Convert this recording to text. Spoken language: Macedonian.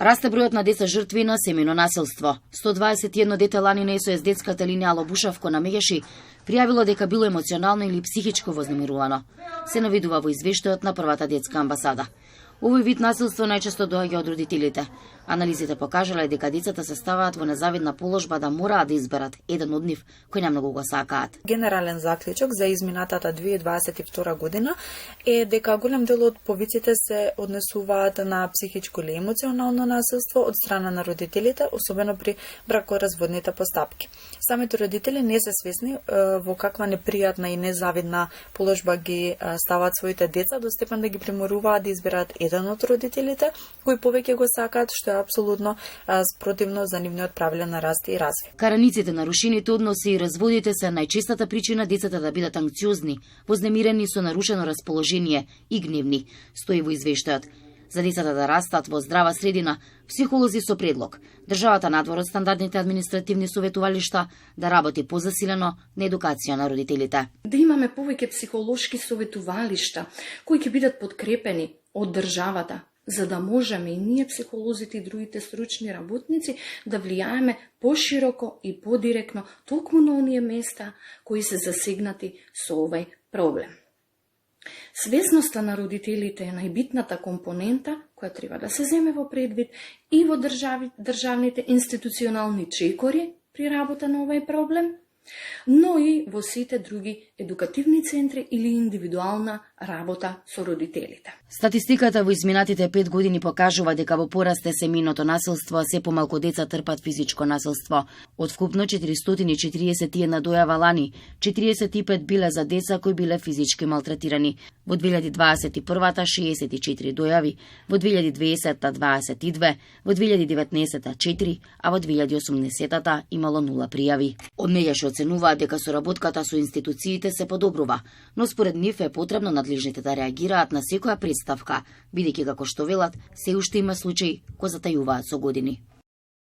Расте бројот на деца жртви на семејно насилство. 121 дете лани на СОС детската линија Алобушавко на Мегеши пријавило дека било емоционално или психичко вознемирувано. Се наведува во извештајот на првата детска амбасада. Овој вид насилство најчесто доаѓа од родителите. Анализите покажале дека децата се ставаат во незавидна положба да мораат да изберат еден од нив кој намногу го сакаат. Генерален заклучок за изминатата 2022 година е дека голем дел од повиците се однесуваат на психичко или емоционално насилство од страна на родителите, особено при бракоразводните постапки. Самите родители не се свесни во каква непријатна и незавидна положба ги ставаат своите деца до степен да ги приморуваат да изберат еден од родителите кои повеќе го сакаат, што е апсолутно спротивно за нивниот правилен раст и развој. Караниците, нарушените односи и разводите се најчестата причина децата да бидат анксиозни, вознемирени со нарушено расположение и гневни, стои во извештајот. За децата да растат во здрава средина, психолози со предлог државата надвор од стандардните административни советувалишта да работи позасилено на едукација на родителите. Да имаме повеќе психолошки советувалишта кои ќе бидат подкрепени од државата, за да можеме и ние психолозите и другите стручни работници да влијаеме пошироко и подиректно токму на оние места кои се засегнати со овој проблем. Свесноста на родителите е најбитната компонента која треба да се земе во предвид и во државните институционални чекори при работа на овој проблем, но и во сите други едукативни центри или индивидуална работа со родителите. Статистиката во изминатите 5 години покажува дека во пораст е семејното насилство, а се помалку деца трпат физичко насилство. Од вкупно 441 дојава лани, 45 биле за деца кои биле физички малтретирани. Во 2021-та 64 дојави, во 2020-та 22, во 2019-та 4, а во 2018-та имало 0 пријави. Од Мегеш оценуваат дека соработката со институциите се подобрува, но според нив е потребно надлежните да реагираат на секоја представка, бидејќи како што велат, се уште има случаи кои затајуваат со години.